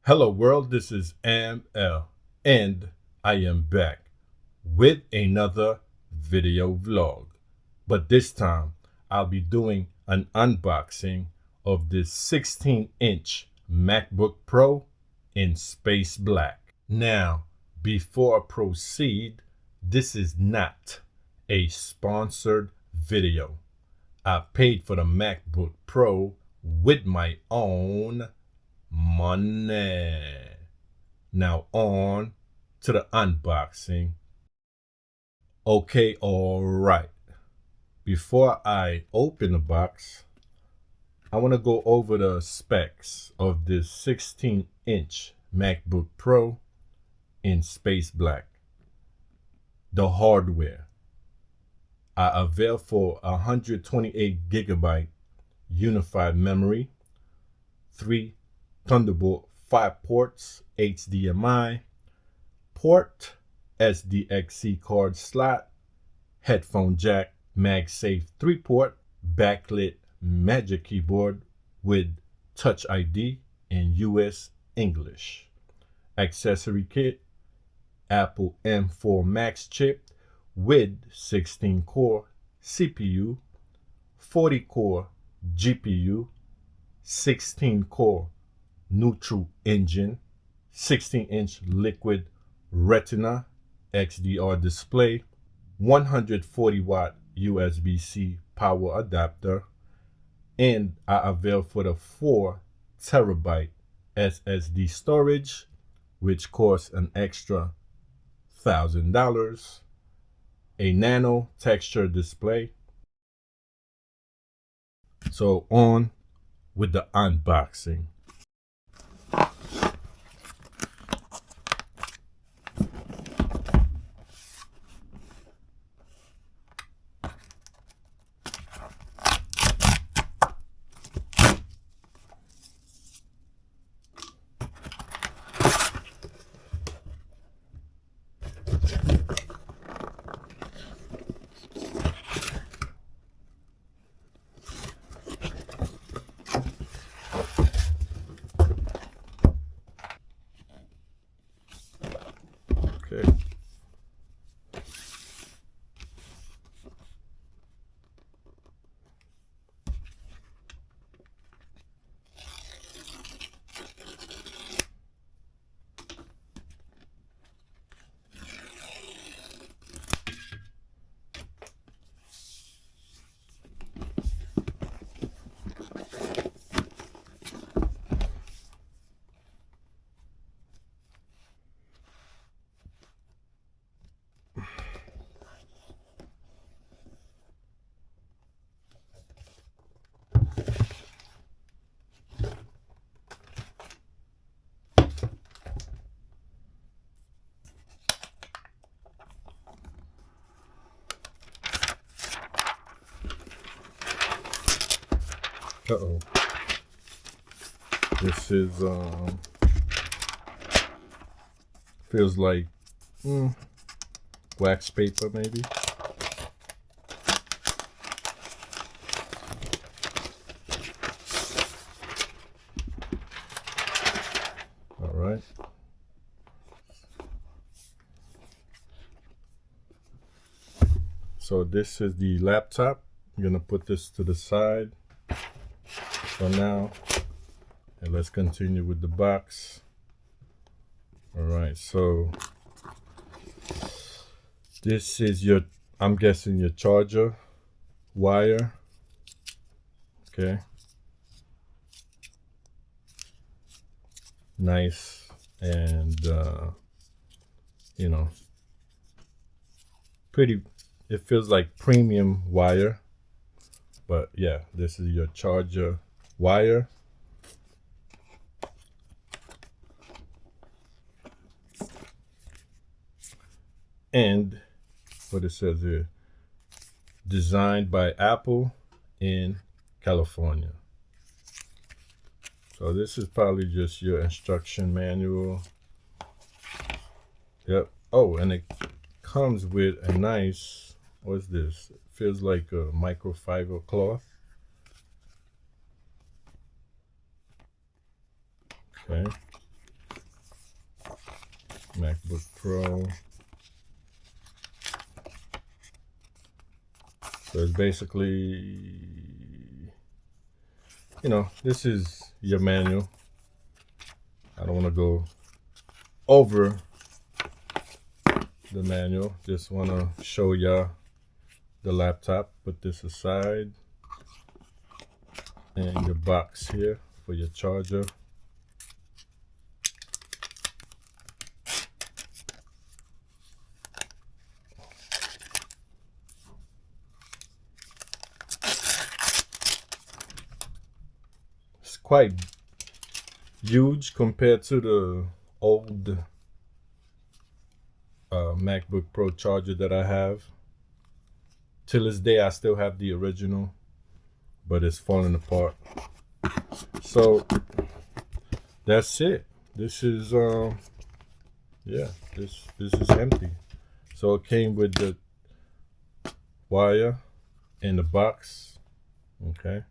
Hello world, this is ML and I am back with another video vlog. But this time I'll be doing an unboxing of this 16-inch MacBook Pro in space black. Now, before I proceed, this is not a sponsored video. I paid for the MacBook Pro with my own money. Now on to the unboxing. Okay, all right. Before I open the box, I want to go over the specs of this 16-inch MacBook Pro in space black. The hardware. I avail for 128 gigabyte unified memory, 3 Thunderbolt 5 ports, HDMI port, SDXC card slot, headphone jack, MagSafe 3 port, backlit Magic Keyboard with Touch ID in US English. Accessory kit, Apple M4 Max chip with 16-core CPU, 40-core GPU, 16-core neutral engine, 16-inch liquid retina XDR display, 140-watt USB-C power adapter, and I avail for the 4 terabyte SSD storage, which costs an extra $1,000, a nano texture display. So on with the unboxing. Okay. Uh-oh. This is feels like wax paper maybe. All right. So this is the laptop. I'm gonna put this to the side for now, and let's continue with the box. All right, so this is your, I'm guessing, your charger wire. Okay, nice, and you know, pretty, it feels like premium wire, but yeah, this is your charger wire. And what it says here, designed by Apple in California. So this is probably just your instruction manual. Yep. Oh, and it comes with a nice, what's this? It feels like a microfiber cloth. Okay. MacBook Pro. So it's basically, you know, this is your manual. I don't want to go over the manual. Just want to show y'all the laptop. Put this aside. And your box here for your charger. It's quite huge compared to the old MacBook Pro charger that I have. Till this day, I still have the original, but it's falling apart. So that's it. This is yeah, this is empty. So it came with the wire in the box. Okay.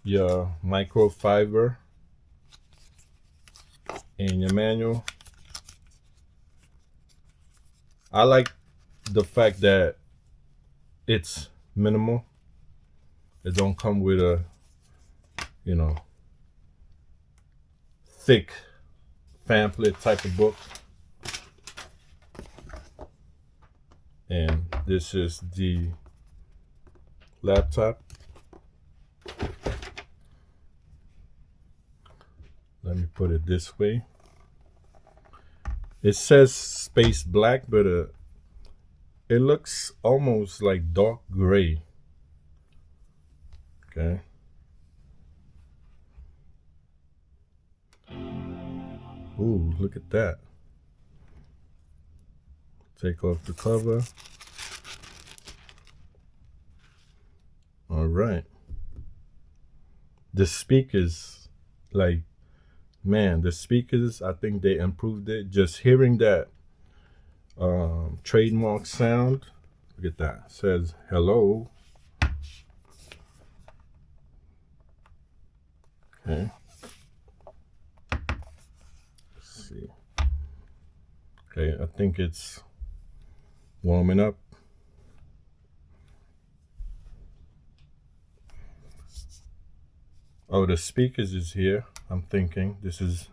Your microfiber and your manual. I like the fact that it's minimal. It don't come with a, you know, thick pamphlet type of book. And this is the laptop. Let me put it this way. It says space black, but it looks almost like dark gray. Okay. Ooh, look at that. Take off the cover. All right. The speakers, like, man, the speakers, I think they improved it. Just hearing that trademark sound. Look at that. It says hello. Okay. Let's see. Okay, I think it's warming up. Oh, the speakers is here. I'm thinking this is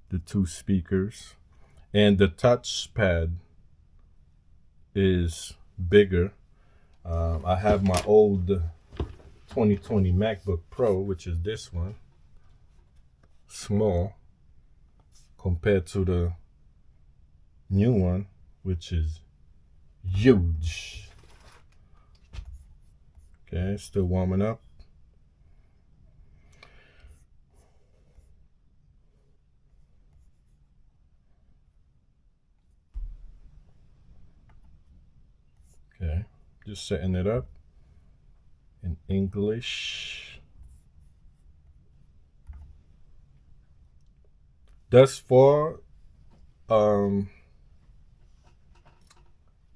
the two speakers. And the touchpad is bigger. I have my old 2020 MacBook Pro, which is this one. Small compared to the new one, which is huge. Okay, still warming up. Okay, just setting it up in English. Thus far, the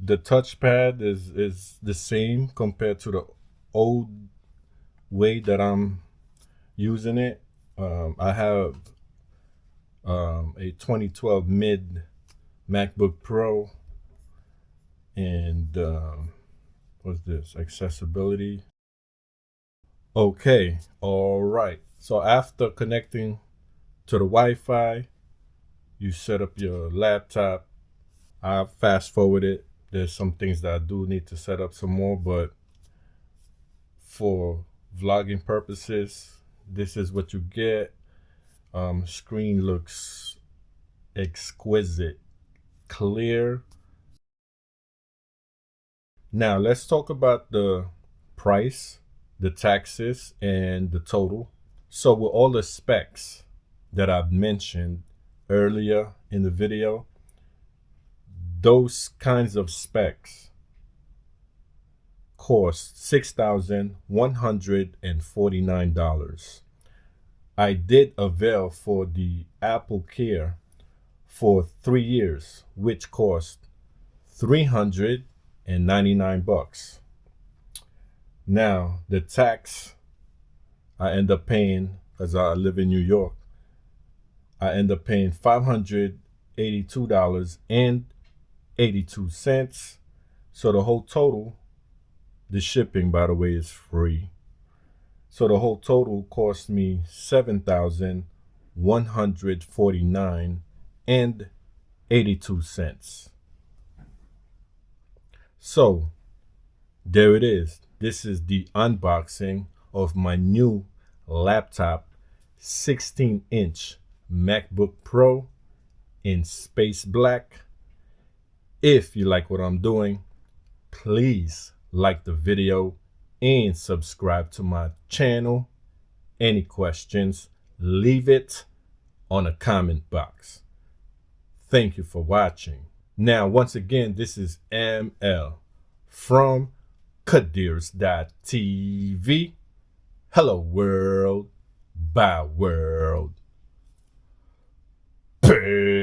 touchpad is the same compared to the old way that I'm using it. I have a 2012 mid MacBook Pro, and what's this? Accessibility. Okay, all right. So after connecting to the Wi-Fi, you set up your laptop. I fast forwarded. There's some things that I do need to set up some more, but for vlogging purposes, this is what you get. Screen looks exquisite, clear. Now let's talk about the price, the taxes, and the total. So with all the specs that I've mentioned earlier in the video, those kinds of specs cost $6,149. I did avail for the Apple Care for 3 years, which cost $399. Now the tax I end up paying, because I live in New York, I end up paying $582.82. So the whole total, the shipping, by the way, is free. So the whole total cost me $7,149.82. So there it is. This is the unboxing of my new laptop, 16-inch MacBook Pro in space black. If you like what I'm doing, please like the video and subscribe to my channel. Any questions, leave it on a comment box. Thank you for watching. Now, once again, this is ML from KadeersTV. Hello world, bye world. Peace.